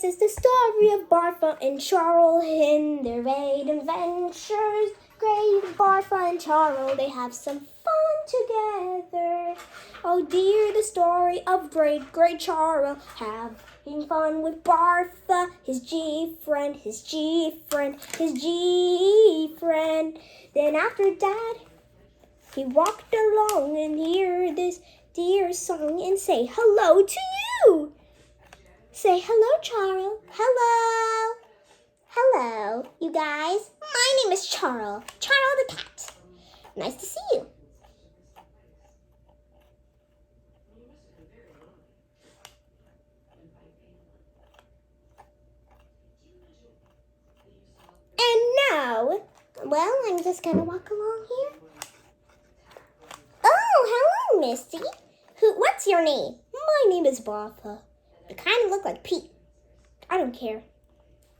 is the story of Barfa and Charl in their great adventures. Great Barfa and Charl, they have some fun together. Oh dear, the story of great Charl, having fun with Barfa, his G friend. Then after that, he walked along and heard this dear song and say hello to you. Say hello, Charl. Hello. Hello, you guys. My name is Charl. Charl the cat. Nice to see you. And now, well, I'm just gonna walk along here. Oh, hello, Misty. What's your name? My name is Barfa. You kind of look like Pete. I don't care.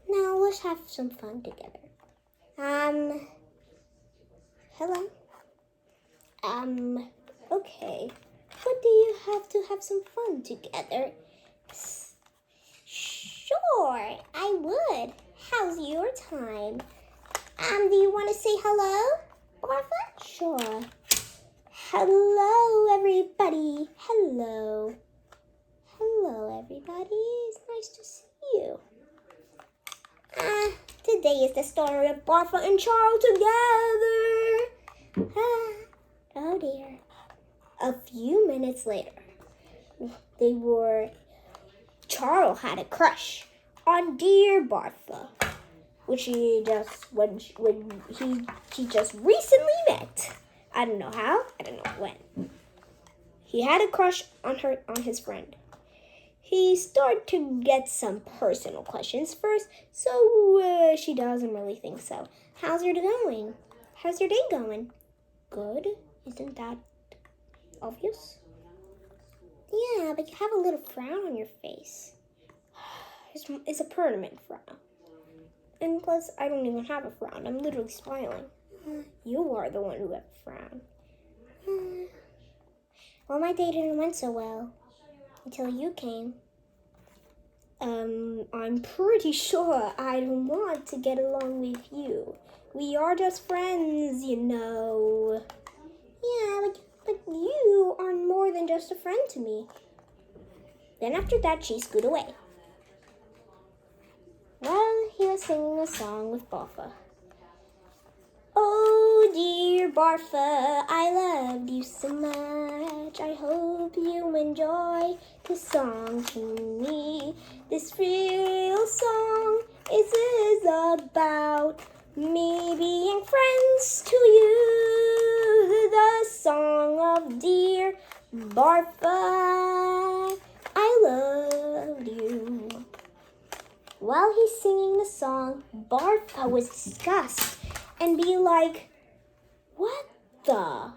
Now let's have some fun together. Hello? Okay. What do you have some fun together? Sure, I would. How's your time? Do you want to say hello, Barfa? Sure. Hello, everybody. Hello. Hello, everybody. It's nice to see you. Today is the story of Barfa and Charl together. Oh dear. A few minutes later, Charl had a crush on dear Barfa, which he just recently met. I don't know how, I don't know when. He had a crush on his friend. He started to get some personal questions first, so she doesn't really think so. How's your day going? How's your day going? Good. Isn't that obvious? Yeah, but you have a little frown on your face. It's a permanent frown. And plus, I don't even have a frown. I'm literally smiling. You are the one who had a frown. Well, my day didn't went so well. Until you came. I'm pretty sure I don't want to get along with you. We are just friends, you know. Yeah, but you are more than just a friend to me. Then after that, she scooted away. Well, he was singing a song with Barfa. Oh dear Barfa, I loved you so much. I hope you enjoy this song to me. This real song is about me being friends to you. The song of dear Barfa, I loved you. While he's singing the song, Barfa was disgusted and be like, what are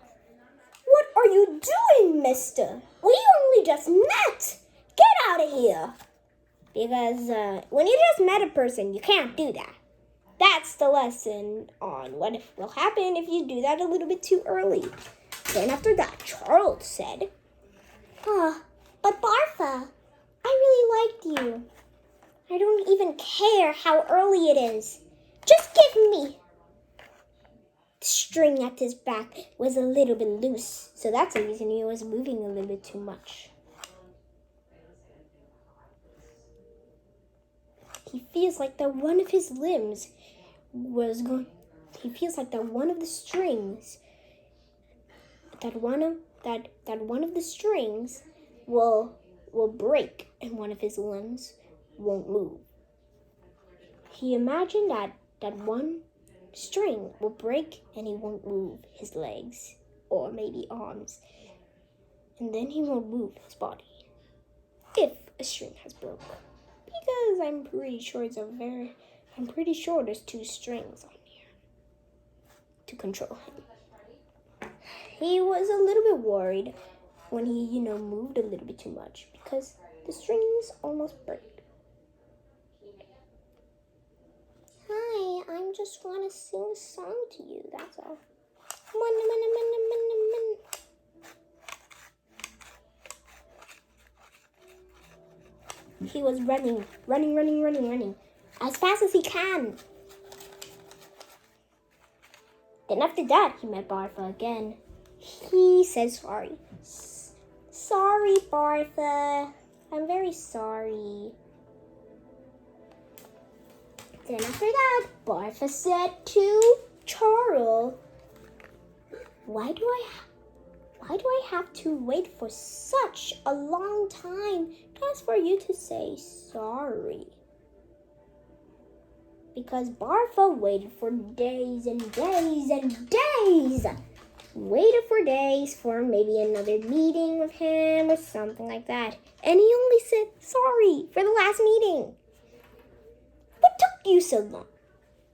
you doing, mister? We only just met. Get out of here. Because when you just met a person, you can't do that. That's the lesson on what will happen if you do that a little bit too early. Then after that, Charles said, but Barfa, I really liked you. I don't even care how early it is. Just give me. The string at his back was a little bit loose, so that's the reason he was moving a little bit too much. He feels like that one of his limbs was going. He feels like that one of the strings. That one of the strings will break, and one of his limbs won't move. He imagined that one string will break and he won't move his legs or maybe arms, and then he won't move his body if a string has broke, because I'm pretty sure there's 2 strings on here to control him. He was a little bit worried when he moved a little bit too much because the strings almost break. Hi, I just want to sing a song to you, that's all. he was running as fast as he can. Then after that, he met Barfa again. He says sorry. Sorry, Barfa. I'm very sorry. Then after that, Barfa said to Charl, Why do I have to wait for such a long time just for you to say sorry? Because Barfa waited for days and days and days. Waited for days for maybe another meeting with him or something like that. And he only said sorry for the last meeting. What took you so long?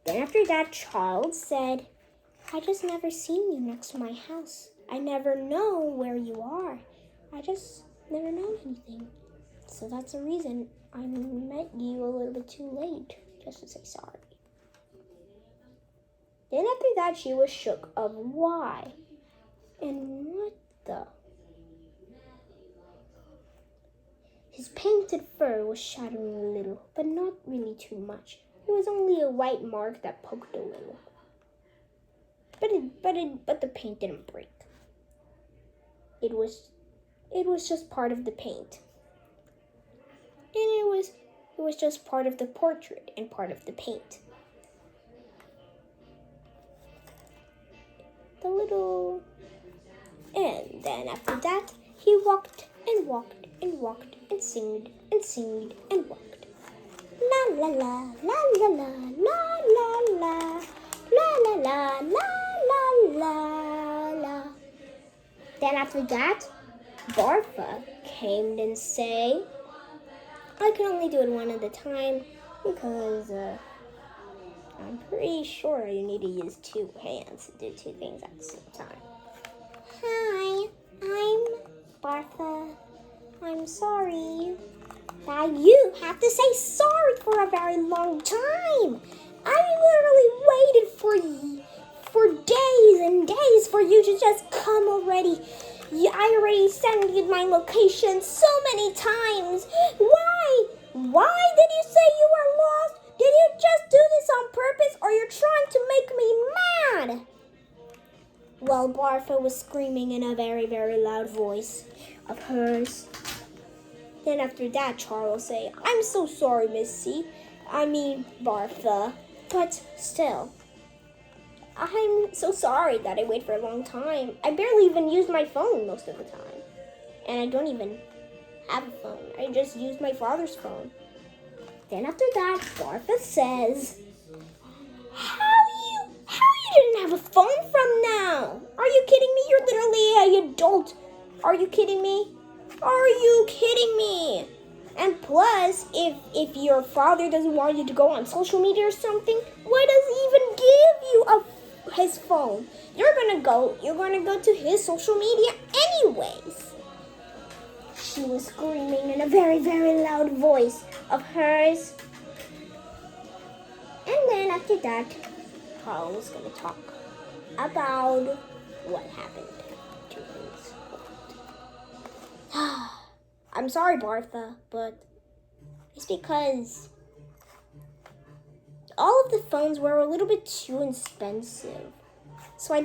Then after that, Charles said, I just never seen you next to my house. I never know where you are. I just never know anything. So that's the reason I met you a little bit too late, just to say sorry. Then after that, she was shook of why. And what the? His painted fur was shattering a little, but not really too much. It was only a white mark that poked a little. But the paint didn't break. It was just part of the paint. And it was just part of the portrait and part of the paint. And then after that, he walked and walked and walked and singed and singed and walked. La la la la la la la la la la la la la la. Then after that, Barfa came and say, I can only do it one at a time because I'm pretty sure you need to use two hands to do two things at the same time. Hi, I'm Barfa. I'm sorry that you have to say sorry for a very long time. I literally waited for days and days for you to just come already. I already sent you my location so many times. Why? Why did you say you were lost? Did you just do this on purpose or you're trying to make me mad? Well, Barfa was screaming in a very, very loud voice of hers. Then after that, Charles say, I'm so sorry, Missy. I mean, Barfa. But still, I'm so sorry that I wait for a long time. I barely even use my phone most of the time. And I don't even have a phone. I just use my father's phone. Then after that, Barfa says, How you didn't have a phone from now? Are you kidding me? You're literally an adult. Are you kidding me? Are you kidding me? And plus, if your father doesn't want you to go on social media or something, why does he even give you his phone? You're gonna go to his social media anyways. She was screaming in a very, very loud voice of hers. And then after that, Carl was gonna talk about what happened to his world. I'm sorry, Barfa, but it's because all of the phones were a little bit too expensive. So I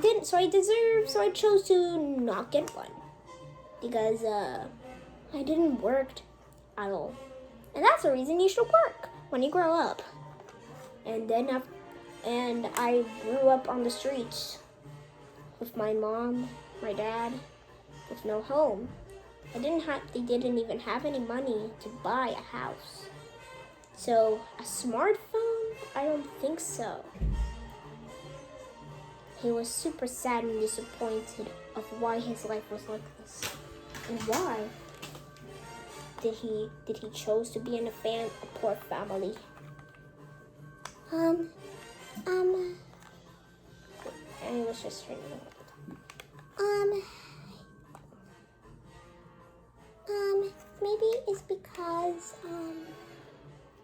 chose to not get one. Because I didn't work at all. And that's the reason you should work when you grow up. And I grew up on the streets with my mom, my dad, with no home. They didn't even have any money to buy a house. So a smartphone? I don't think so. He was super sad and disappointed of why his life was like this. And why did he chose to be in a poor family? And he was just really maybe it's because,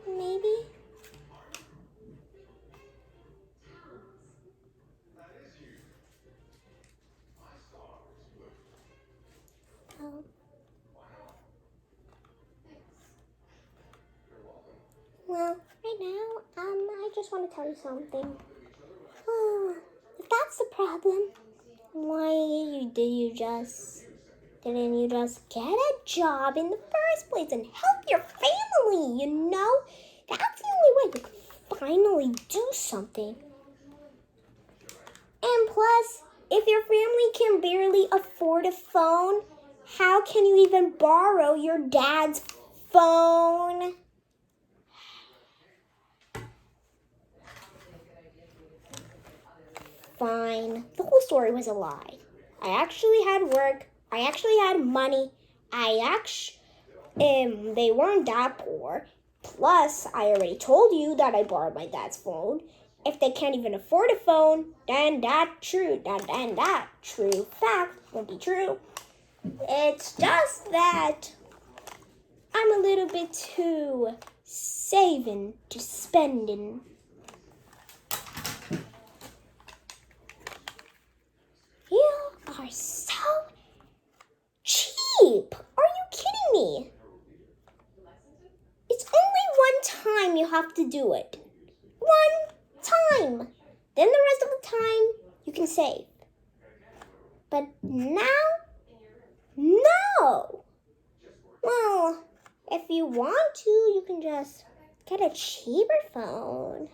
maybe. right now, I just want to tell you something. If that's the problem, why didn't you just get a job in the first place and help your family, you know? That's the only way you can finally do something. And plus, if your family can barely afford a phone, how can you even borrow your dad's phone? Fine. The whole story was a lie. I actually had work. I actually had money. They weren't that poor. Plus, I already told you that I borrowed my dad's phone. If they can't even afford a phone, then that true fact won't be true. It's just that I'm a little bit too saving to spending. You are so cheap. Are you kidding me? It's only one time you have to do it. One time. Then the rest of the time you can save. But now, no. Well, if you want to, you can just get a cheaper phone.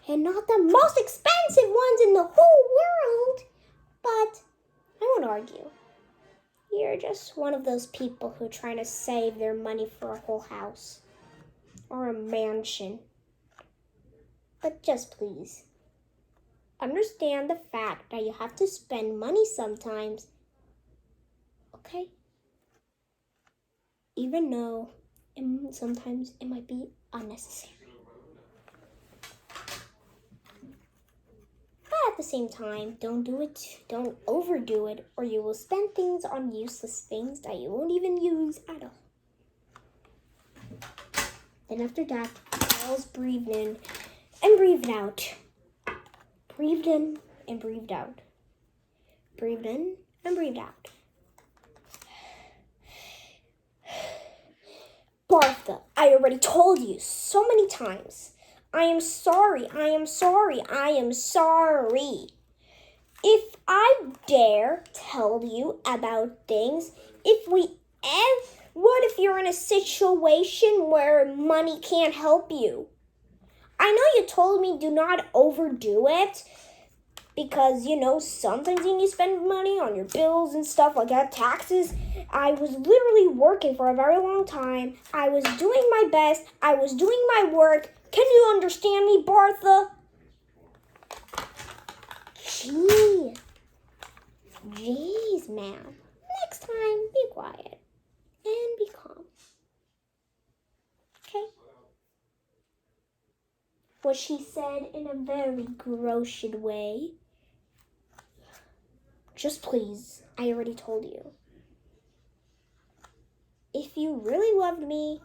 And not the most expensive ones in the whole world. But I won't argue. You're just one of those people who are trying to save their money for a whole house. Or a mansion. But just please, understand the fact that you have to spend money sometimes. Okay? Even though sometimes it might be unnecessary. But at the same time, don't overdo it, or you will spend things on useless things that you won't even use at all. Then after that, Charles breathed in and breathed out. Breathed in and breathed out. Breathed in and breathed out. Barfa, I already told you so many times. I am sorry. If I dare tell you about things, what if you're in a situation where money can't help you? I know you told me do not overdo it because, sometimes you need to spend money on your bills and stuff like that, taxes. I was literally working for a very long time. I was doing my best. I was doing my work. Can you understand me, Barfa? Jeez, man. Next time, be quiet and be calm. Okay? What she said in a very gross way. Just please, I already told you. If you really loved me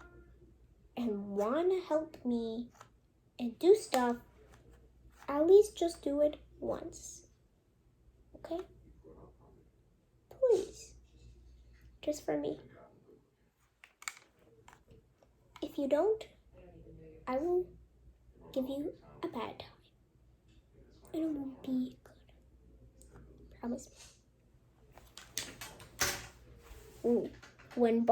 and want to help me and do stuff, at least just do it once. Okay? Please. Just for me. If you don't, I will give you a bad time. And it won't be good. Promise me. Ooh. What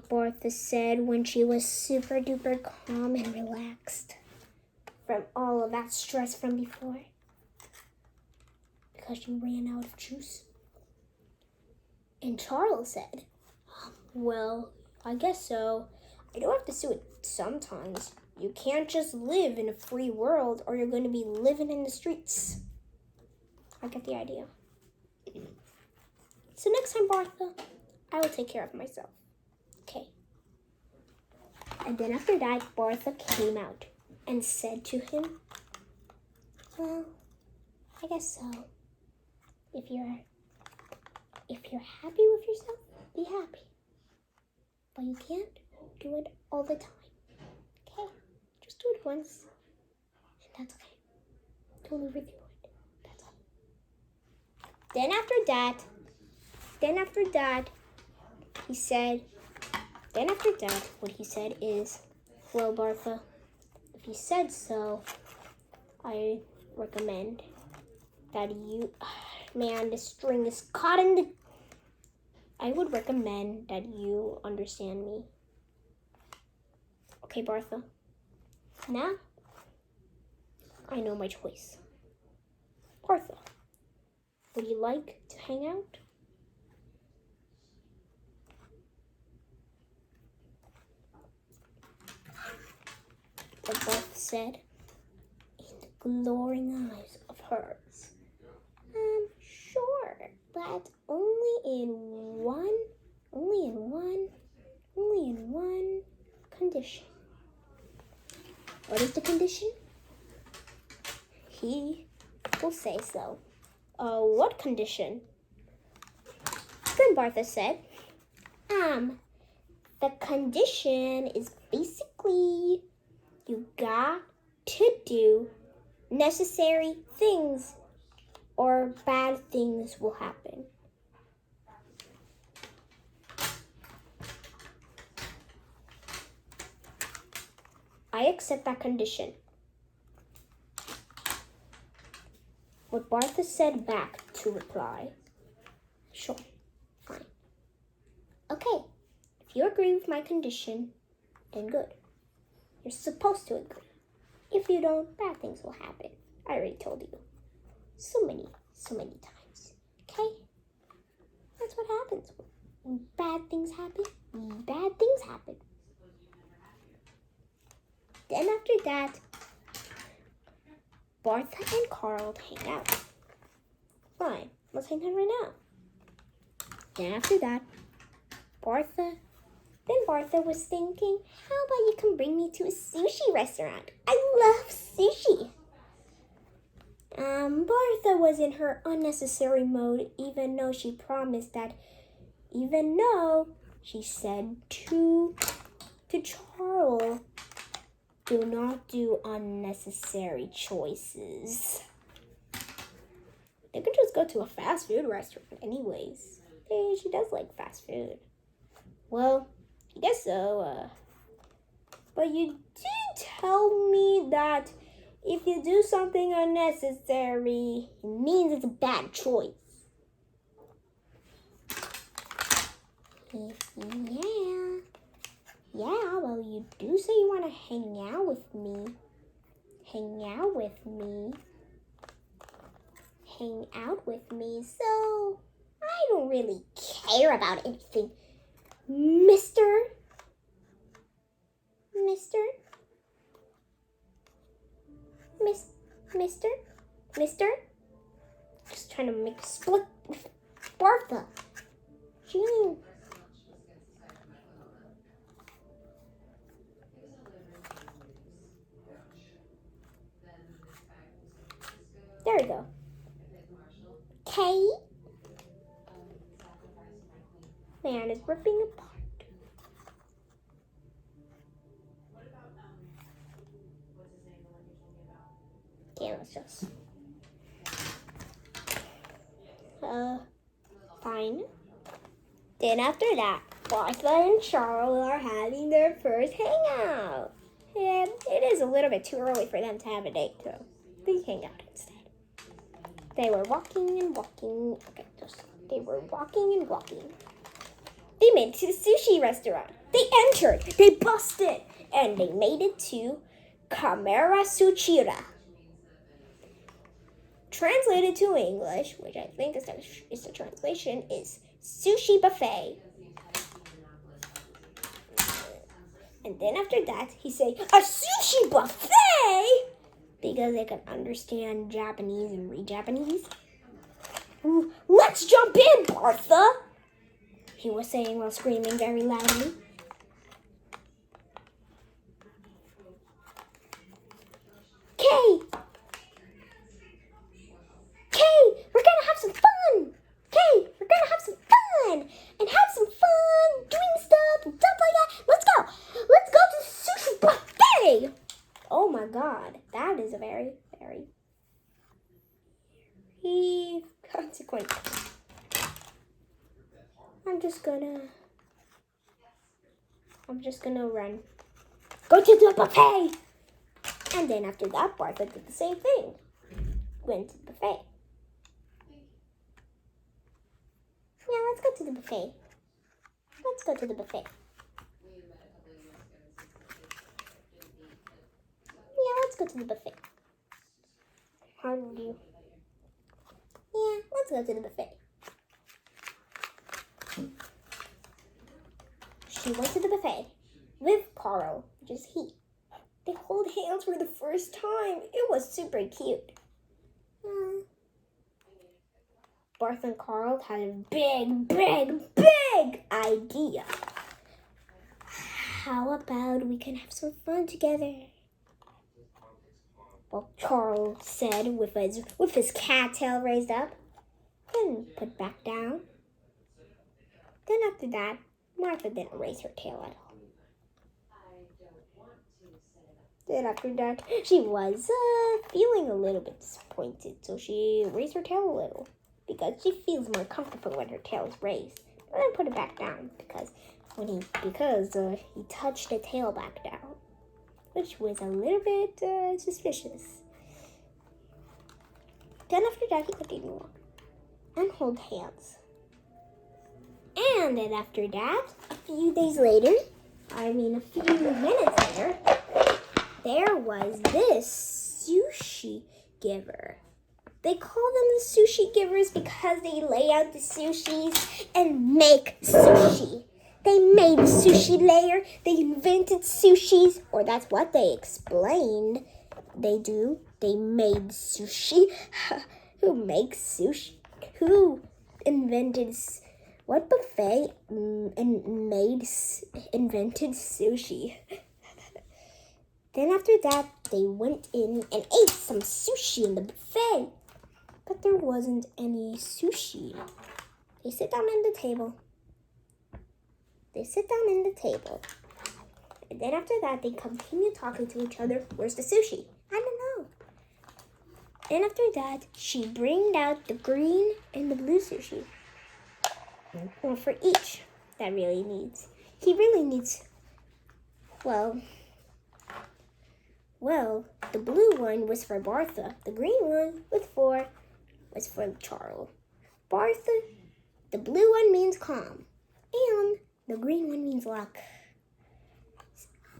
Barfa said when she was super duper calm and relaxed from all of that stress from before. Because she ran out of juice. And Charles said, well, I guess so. I do have to do it sometimes. You can't just live in a free world or you're going to be living in the streets. I get the idea. So next time, Barfa, I will take care of myself. Okay. And then after that, Barfa came out and said to him, well, I guess so. If you're happy with yourself, be happy. But you can't do it all the time. Okay? Just do it once. And that's okay. Don't overdo it. That's all. Then after that, what he said is, Well, Barfa, if you said so, I recommend that you... Man, this string is caught in the... I would recommend that you understand me. Okay, Barfa. Now, I know my choice. Barfa, would you like to hang out? But Barfa said, in the glowing eyes of hers, sure, but only in one condition. What is the condition? He will say so. What condition? Then Barfa said, the condition is basically you got to do necessary things or bad things will happen. I accept that condition. What Barfa said back to reply, sure, fine. Okay, if you agree with my condition, then good. You're supposed to agree. If you don't, bad things will happen. I already told you. So many times. Okay? That's what happens. When bad things happen, bad things happen. Then after that, Barfa and Charl hang out. Fine, let's hang out right now. Then after that, Barfa was thinking, how about you come bring me to a sushi restaurant? I love sushi. Barfa was in her unnecessary mode, even though she said to Charl, do not do unnecessary choices. They could just go to a fast food restaurant anyways. Hey, she does like fast food. Well, I guess so. But you did tell me that if you do something unnecessary, it means it's a bad choice. Yeah, well, you do say you want to hang out with me. So I don't really care about anything. Mister? Just trying to make a split with Barfa. There we go. Kay? Man is ripping apart. Okay, let's just... fine. Then after that, Barfa and Charl are having their first hangout. And it is a little bit too early for them to have a date, so they hang out instead. They were walking and walking. They were walking and walking. They made it to the sushi restaurant. They entered, they busted, and they made it to Kamera Suchira. Translated to English, which I think is the translation, is sushi buffet. And then after that, he said, a sushi buffet? Because they could understand Japanese and read Japanese. Let's jump in, Barfa! He was saying while screaming very loudly. Kay, we're gonna have some fun! And have some fun doing stuff and stuff like that. Let's go to the sushi buffet! Oh my god, that is a very, very consequent. I'm just gonna run. Go to the buffet. And then after that, Barfa did the same thing. Went to the buffet. Yeah, let's go to the buffet. Let's go to the buffet. Yeah, let's go to the buffet. How do you? Yeah, let's go to the buffet. She went to the buffet with Charl, which is he. They hold hands for the first time. It was super cute. Barfa and Charl had a big idea. How about we can have some fun together? Well, Charl said with his cat tail raised up, then put back down. Then after that, Martha didn't raise her tail at all. Then after that, she was feeling a little bit disappointed, so she raised her tail a little because she feels more comfortable when her tail is raised. And then put it back down because he touched the tail back down, which was a little bit suspicious. Then after that, he continued walk and hold hands. And then after that, a few minutes later, there was this sushi giver. They call them the sushi givers because they lay out the sushis and make sushi. They made the sushi layer. They invented sushis, or that's what they explained. They do. They made sushi. Who makes sushi? Who invented what buffet invented sushi? Then after that, they went in and ate some sushi in the buffet. But there wasn't any sushi. They sit down at the table. And then after that, they continue talking to each other. Where's the sushi? I don't know. Then after that, she bring out the green and the blue sushi. Or for each that really needs. He really needs, well, the blue one was for Barfa. The green one was for Charl. Barfa, the blue one means calm. And the green one means luck.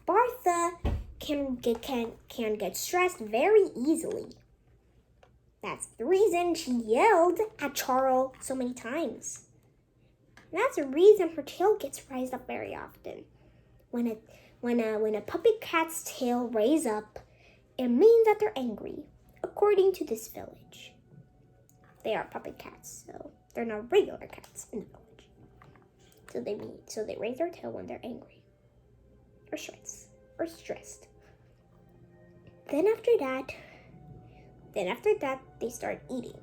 Barfa can get stressed very easily. That's the reason she yelled at Charl so many times. And that's the reason her tail gets raised up very often. When a puppy cat's tail raises up, it means that they're angry, according to this village. They are puppy cats, so they're not regular cats in the village. So they raise their tail when they're angry, or stressed. Then after that, they start eating.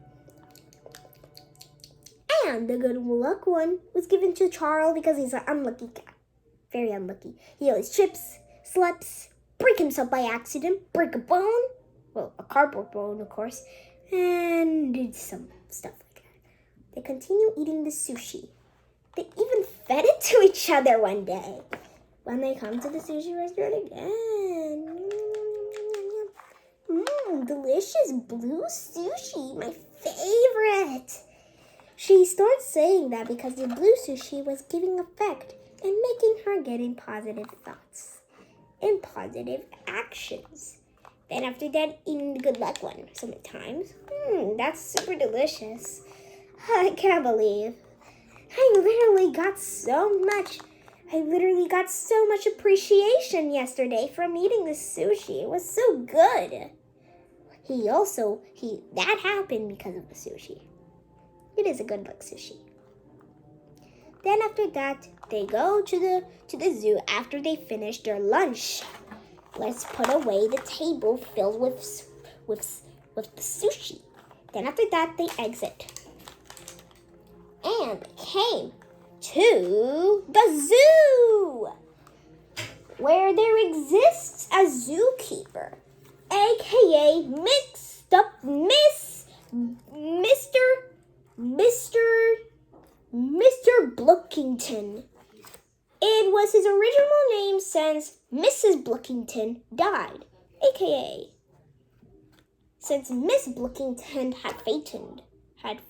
And the good luck one was given to Charl because he's an unlucky cat. Very unlucky. He always trips, slips, break himself by accident, break a bone. Well, a cardboard bone, of course. And did some stuff like that. They continue eating the sushi. They even fed it to each other one day. When they come to the sushi restaurant again. Delicious blue sushi, my favorite. She starts saying that because the blue sushi was giving effect and making her get in positive thoughts and positive actions. Then after that, eating the good luck one so many times. That's super delicious. I can't believe. I literally got so much appreciation yesterday from eating this sushi. It was so good. That happened because of the sushi. It is a good luck sushi. Then after that, they go to the zoo after they finish their lunch. Let's put away the table filled with the sushi. Then after that, they exit. And came to the zoo, where there exists a zookeeper, aka mixed up Mr. Blookington. It was his original name since Mrs. Blookington died, aka since Miss Blookington had fainted, and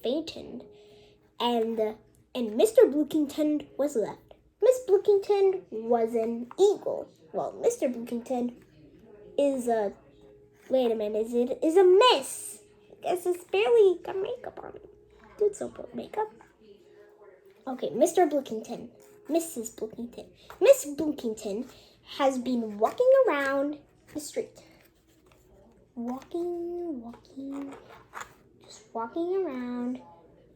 Mr. Blookington was left. Miss Blookington was an eagle. Well, Mr. Blookington is a is a mess. I guess it's barely got makeup on it. Dude, so put makeup. Okay, Mr. Blookington, Mrs. Blookington. Miss Blookington has been walking around the street. Just walking around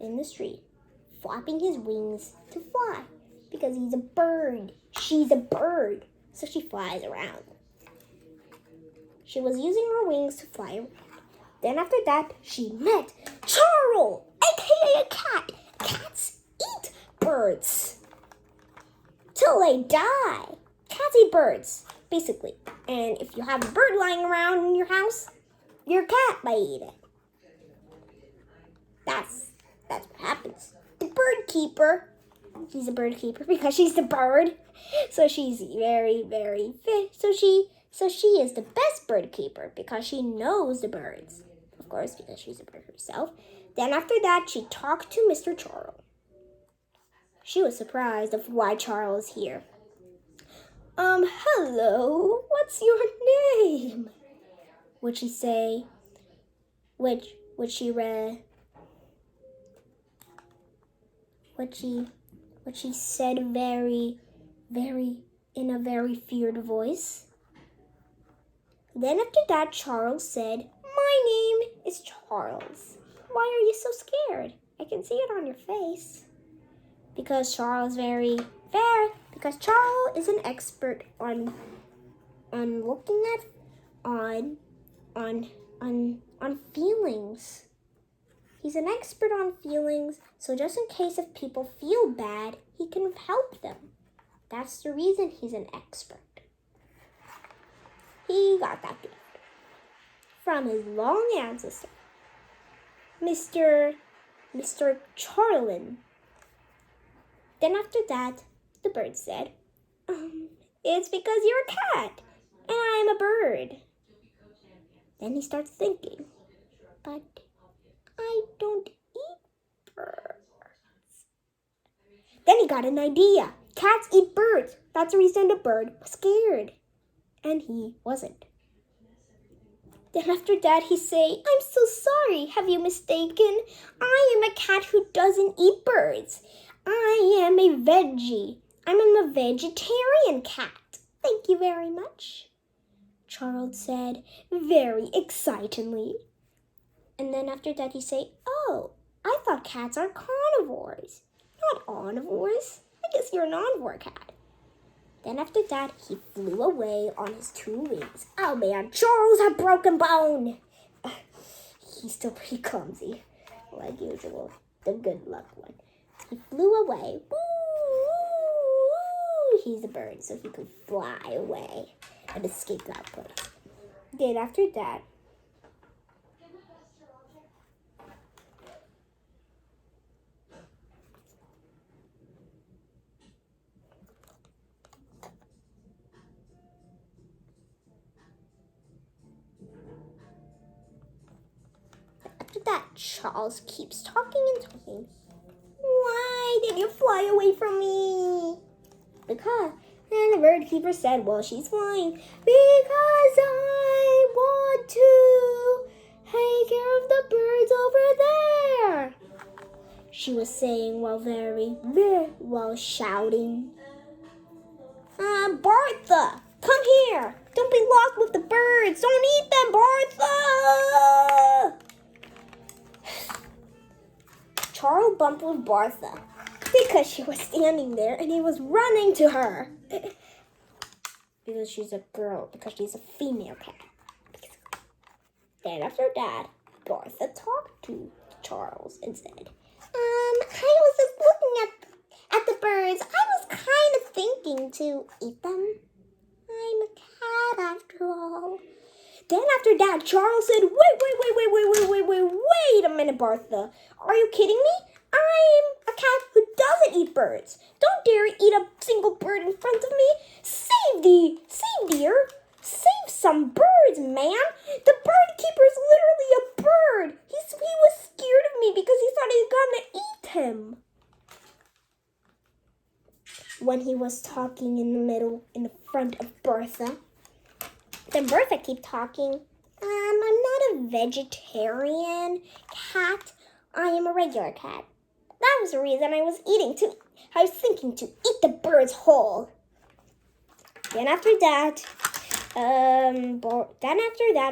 in the street, flapping his wings to fly. Because he's a bird. She's a bird. So she flies around. She was using her wings to fly around. Then after that, she met Charl, aka a cat. Cats eat birds till they die. Cats eat birds, basically. And if you have a bird lying around in your house, your cat might eat it. That's what happens. The bird keeper, she's a bird keeper because she's a bird. So she's very, very fit. So she is the best bird keeper because she knows the birds. Of course, because she's a bird herself. Then after that, she talked to Mr. Charl. She was surprised of why Charl is here. Hello, what's your name? Would she say, what she said very, very, in a very feared voice. Then after that, Charles said, my name is Charles. Why are you so scared? I can see it on your face. Because Charles because Charles is an expert on looking at on feelings. He's an expert on feelings, so just in case if people feel bad, he can help them. That's the reason he's an expert. He got that gift from his long ancestor, Mr. Charlin. Then after that, the bird said, it's because you're a cat, and I'm a bird. Then he starts thinking, but I don't eat birds. Then he got an idea. Cats eat birds. That's the reason the bird was scared. And he wasn't. Then after that, he say, I'm so sorry. Have you mistaken? I am a cat who doesn't eat birds. I am a veggie. I'm a vegetarian cat. Thank you very much, Charles said very excitedly. And then after that, he say, oh, I thought cats are carnivores, not omnivores. I guess you're an omnivore cat. Then after that, he flew away on his two wings. Oh man, Charles had broken bone. He's still pretty clumsy, like usual, the good luck one. He flew away. Woo, woo. He's a bird, so he could fly away and escape that place. Then after that, Charles keeps talking and talking. Why did you fly away from me? Because, and the bird keeper said, well, she's flying because I want to take care of the birds over there. She was saying while shouting. Bartha, come here. Don't be locked with the birds. Don't eat them, Bartha. Charles bumped with Bartha because she was standing there and he was running to her. Because she's a girl, because she's a female cat. Then after that, Bartha talked to Charles and said, I was just looking at the birds. I was kind of thinking to eat them. I'm a cat after all. Then after that, Charles said, wait a minute, Bartha. Are you kidding me? I'm a cat who doesn't eat birds. Don't dare eat a single bird in front of me. Save some birds, man. The bird keeper is literally a bird. He was scared of me because he thought he was gonna eat him. When he was talking in the front of Bertha, then Bertha kept talking. I'm not a vegetarian cat. I am a regular cat. That was the reason I was thinking to eat the birds whole. Then after that,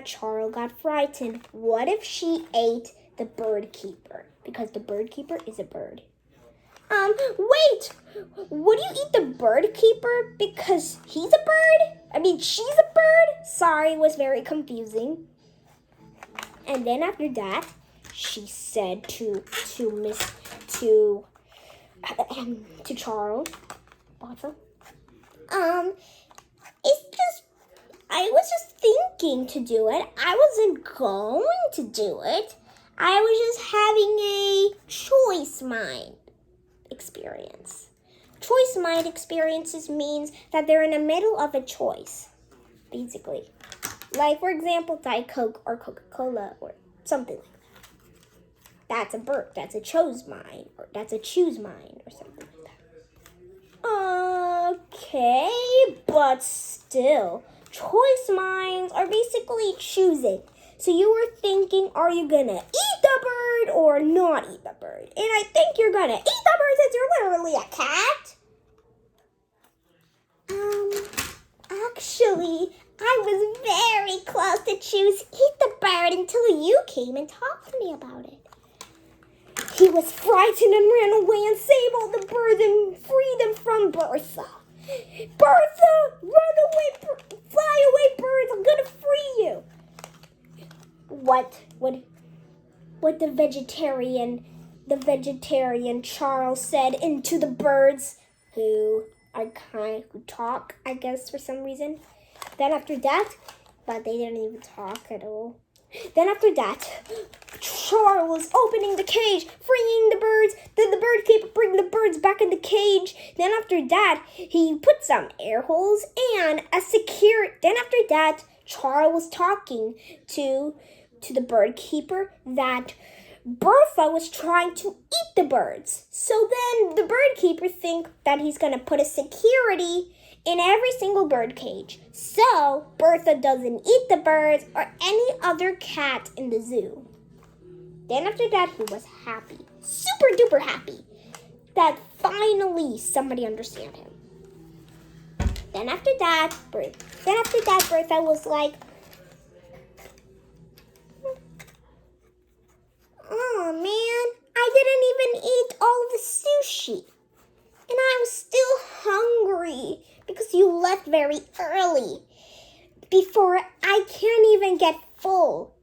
Charl got frightened. What if she ate the bird keeper? Because the bird keeper is a bird. Wait! Would you eat the bird keeper because he's a bird? I mean, she's a bird? Sorry, it was very confusing. And then after that, she said to Charl, I was just thinking to do it. I wasn't going to do it. I was just having a choice mind experience. Choice mind experiences means that they're in the middle of a choice, basically. Like, for example, Diet Coke or Coca-Cola or something like that. That's a bird. That's a choose mind, or that's a choose mind, or something like that. Okay, but still, choice minds are basically choosing. So you were thinking, are you gonna eat the bird or not eat the bird? And I think you're gonna eat the bird since you're literally a cat. Actually, I was very close to choose eat the bird until you came and talked to me about it. He was frightened and ran away and saved all the birds and freed them from Bertha. Bertha, run away, fly away, birds! I'm gonna free you. What the vegetarian Charles said into the birds, who talk, I guess, for some reason. Then after that, but they didn't even talk at all. Then after that, Charles was opening the cage, freeing the birds. Then the bird keeper bring the birds back in the cage. Then after that, he put some air holes and a secure. Then after that, Charles was talking to the bird keeper that Bertha was trying to eat the birds. So then the bird keeper think that he's gonna put a security in every single bird cage, so Bertha doesn't eat the birds or any other cat in the zoo. Then after that, he was happy, super duper happy, that finally somebody understand him. Then after that, Bertha was like, oh man, I didn't even eat all of the sushi. And I'm still hungry because you left very early. Before I can't even get full.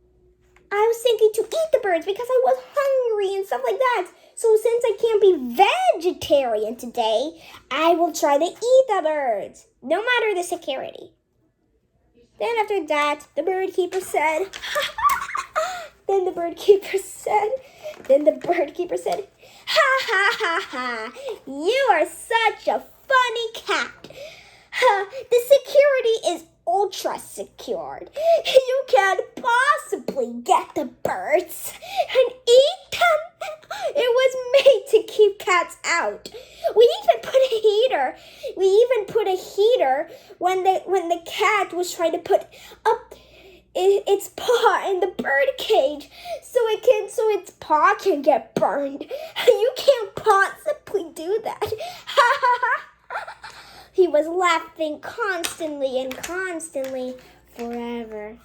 I was thinking to eat the birds because I was hungry and stuff like that. So since I can't be vegetarian today, I will try to eat the birds, no matter the security. Then after that, the bird keeper said, Then the bird keeper said, ha ha ha ha, you are such a funny cat. The security is ultra secured. You can't possibly get the birds and eat them. It was made to keep cats out. We even put a heater when the cat was trying to put up its paw in the bird cage so its paw can get burned. You can't possibly do that. He was laughing constantly forever.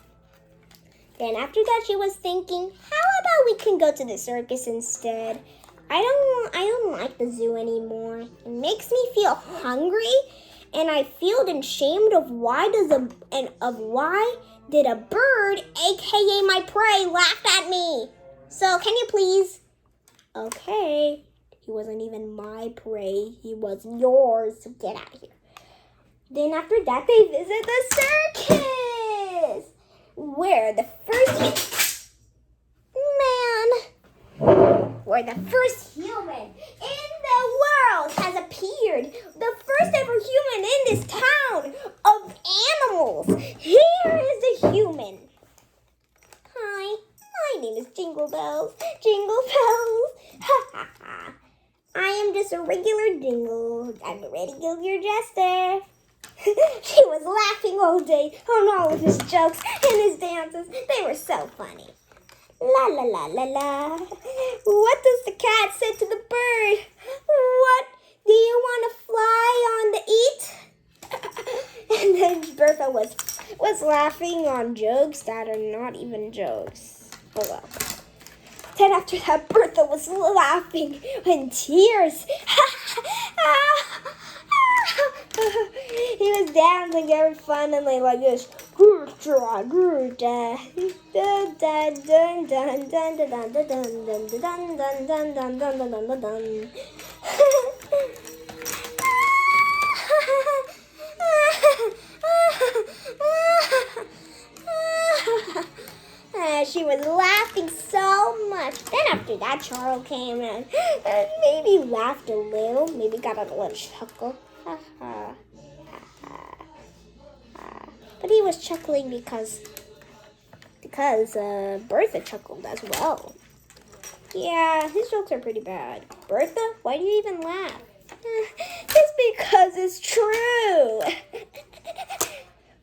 Then after that, she was thinking, how about we can go to the circus instead? I don't like the zoo anymore. It makes me feel hungry, and I feel ashamed of why did a bird, aka my prey, laugh at me? So can you please? Okay. He wasn't even my prey. He was yours. So get out of here. Then after that, they visit the circus, where the first human this town of animals, here is a human. Hi, my name is Jingle Bells. Jingle Bells. Ha ha ha. I am just a regular Jingle. I'm a regular jester. She was laughing all day on all of his jokes and his dances. They were so funny. La la la la la. What does the cat say to the bird? What? Do you want to fly on the eat? And then Bertha was laughing on jokes that are not even jokes. Oh well. Then after that, Bertha was laughing in tears. He was dancing very funnily like this. Dun dun dun dun dun dun dun dun dun dun dun dun dun dun dun. She was laughing so much. Then after that, Charl came and maybe laughed a little, maybe got a little chuckle. But he was chuckling because Bertha chuckled as well. Yeah, his jokes are pretty bad. Bertha, why do you even laugh? It's because it's true.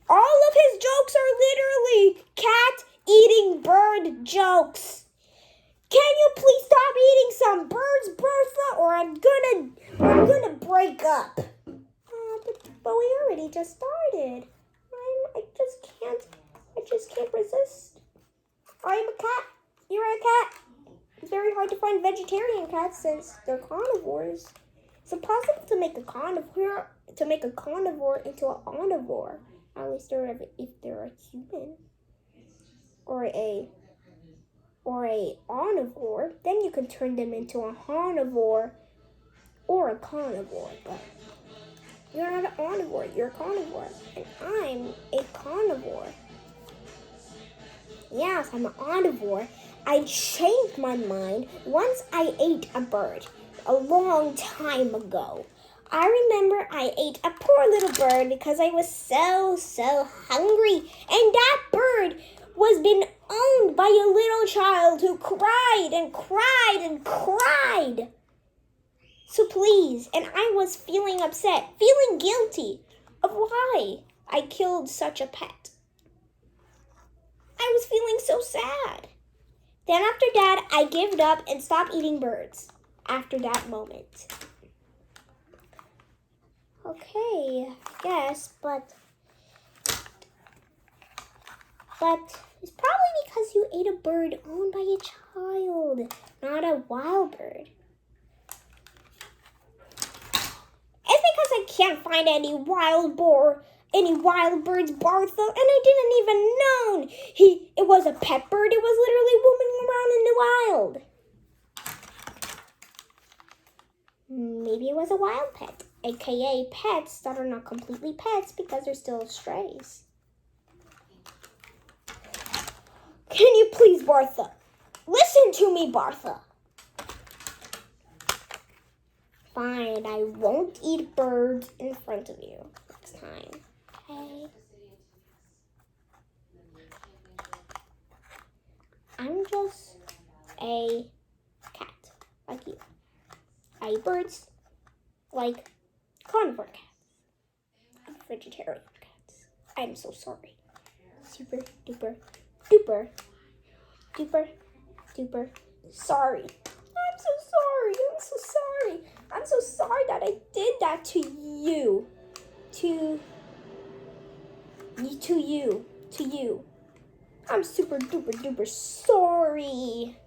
All of his jokes are literally cat-eating bird jokes. Can you please stop eating some birds, Bertha, or I'm gonna break up. But we already just started. I just can't resist. I'm a cat. You're a cat. It's very hard to find vegetarian cats since they're carnivores. It's impossible to make a carnivore into an omnivore. At least if they're a human or a omnivore, then you can turn them into a omnivore or a carnivore. But you're not an omnivore, you're a carnivore, and I'm a carnivore. Yes, I'm an omnivore. I changed my mind once I ate a bird a long time ago. I remember I ate a poor little bird because I was so hungry. And that bird was being owned by a little child who cried and cried and cried. So please, and I was feeling upset, feeling guilty of why I killed such a pet. I was feeling so sad. Then after that, I gave it up and stopped eating birds after that moment. Okay, yes, but it's probably because you ate a bird owned by a child, not a wild bird. It's because I can't find any wild birds, Bartha, and I didn't even know it was a pet bird. It was literally roaming around in the wild. Maybe it was a wild pet, aka pets that are not completely pets because they're still strays. Can you please, Bartha? Listen to me, Bartha. Fine, I won't eat birds in front of you next time. Okay? I'm just a cat, like you. I eat birds like carnivore cats, vegetarian cats. I'm so sorry. Super duper duper duper duper sorry. I'm so sorry. I'm so sorry. I'm so sorry that I did that to you. To you. I'm super duper duper sorry.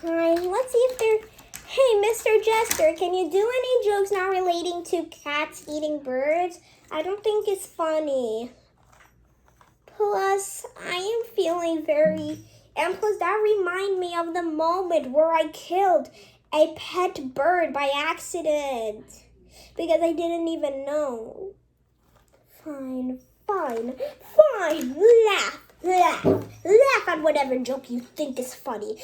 Hi, let's see if they're... Hey, Mr. Jester, can you do any jokes not relating to cats eating birds? I don't think it's funny. Plus, I am feeling very... And plus, that reminds me of the moment where I killed a pet bird by accident. Because I didn't even know. Fine. Laugh at whatever joke you think is funny.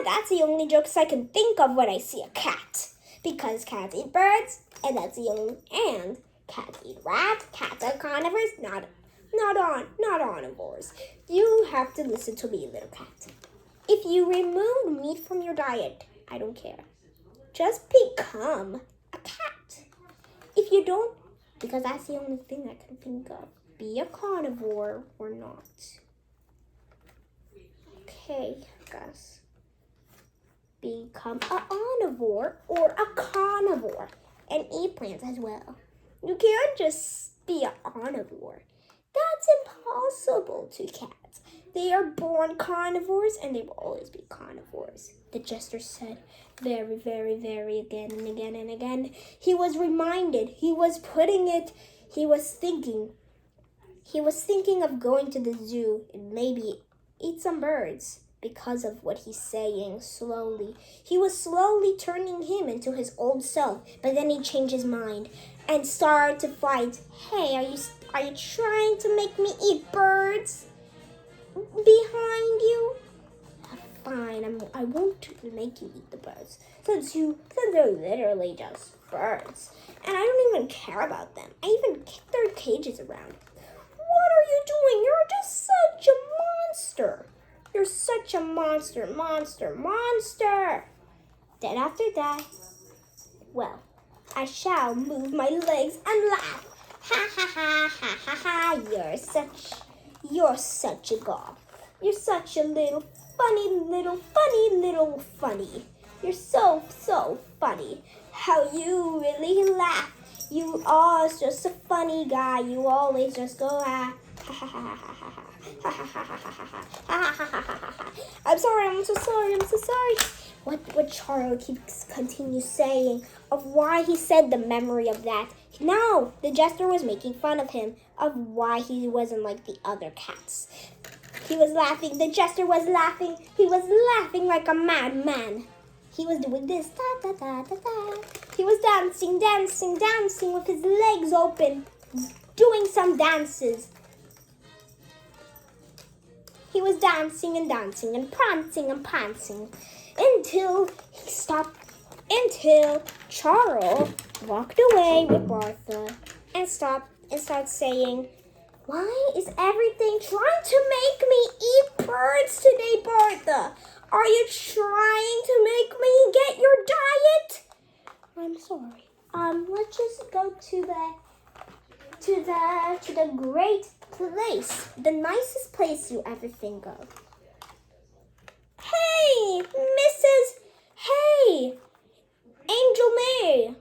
That's the only jokes I can think of when I see a cat. because cats eat birds, and that's the only. And cats eat rats. Cats are carnivores, not omnivores. You have to listen to me, little cat. If you remove meat from your diet, I don't care. Just become a cat. If you don't, because that's the only thing I can think of. Be a carnivore or not. Okay, guys. Become an omnivore or a carnivore and eat plants as well. You can't just be an omnivore. That's impossible to cats. They are born carnivores and they will always be carnivores. The jester said very, very, very again and again and again. He was reminded. He was thinking of going to the zoo and maybe eat some birds because of what he's saying slowly. He was slowly turning him into his old self, but then he changed his mind and started to fight. Hey, are you trying to make me eat birds behind you? Fine, I won't make you eat the birds since they're literally just birds. And I don't even care about them. I even kick their cages around. What are you doing? You're just such a monster. You're such a monster. Then after that, well, I shall move my legs and laugh. Ha ha ha ha ha ha. You're such a goth. You're such a little funny. You're so funny. How you really laugh. You are just a funny guy. You always just go ha ha ha ha ha ha. I'm so sorry. What Charl continues saying of why he said the memory of that. Now the jester was making fun of him of why he wasn't like the other cats. He was laughing. The jester was laughing. He was laughing like a madman. He was doing this, da da da da da. He was dancing with his legs open, doing some dances. He was dancing and prancing until he stopped. Until Charl walked away with Barfa and started saying, "Why is everything trying to make me eat birds today, Barfa? Are you trying to make me get your diet?" I'm sorry. Let's just go to the great place, the nicest place you ever think of. Hey, Angel May.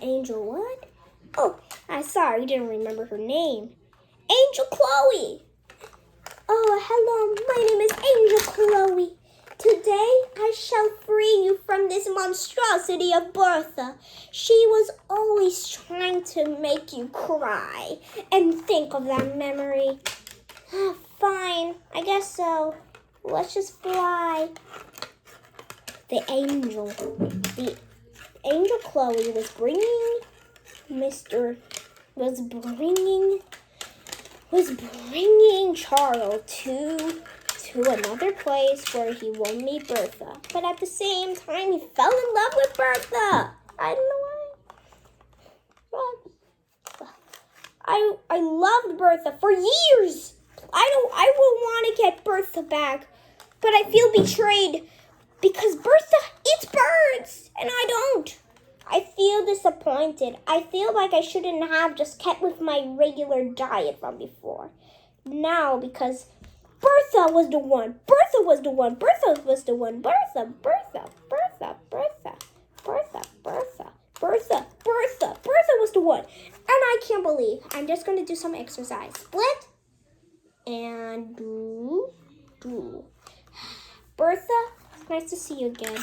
Angel what? Oh, I'm sorry, didn't remember her name. Angel Chloe. Oh, hello, my name is Angel Chloe. Today I shall free you from this monstrosity of Bertha. She was always trying to make you cry and think of that memory. Fine, I guess so. Let's just fly. The angel Chloe was bringing Charl to another place where he won't meet Bertha. But at the same time, he fell in love with Bertha. I don't know why. I loved Bertha for years. I will want to get Bertha back, but I feel betrayed because Bertha eats birds and I don't. I feel disappointed. I feel like I shouldn't have just kept with my regular diet from before. Now, because Bertha was the one. Bertha was the one. Bertha was the one. And I can't believe. I'm just going to do some exercise. Split. And do. Bertha, it's nice to see you again.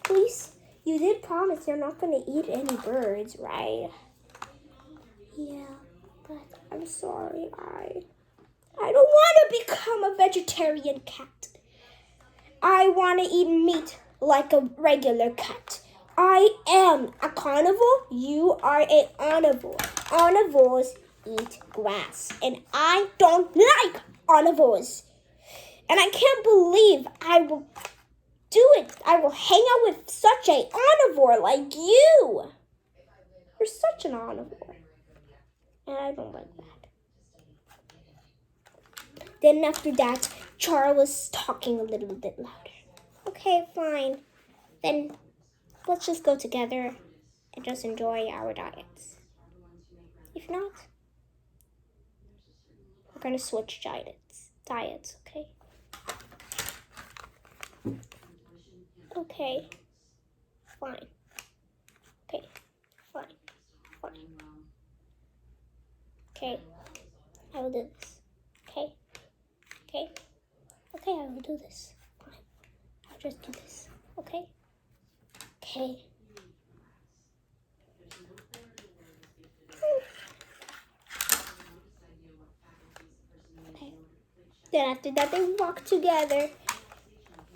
Please, you did promise you're not going to eat any birds, right? Yeah, but I'm sorry. I don't want to become a vegetarian cat. I want to eat meat like a regular cat. I am a carnivore. You are an omnivore. Omnivores eat grass, and I don't like omnivores. And I can't believe do it. I will hang out with such a omnivore like you. You're such an omnivore. And I don't like that. Then after that, Charl was talking a little bit louder. Okay, fine. Then let's just go together and just enjoy our diets. If not, we're gonna switch diets, okay? Okay, fine. Okay, fine. Okay, I will do this. Okay, I will do this. Fine, I'll just do this. Okay. Okay. Then after that, they walk together.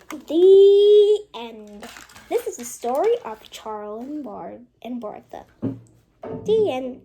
The end. This is the story of Charl and Bartha. The end.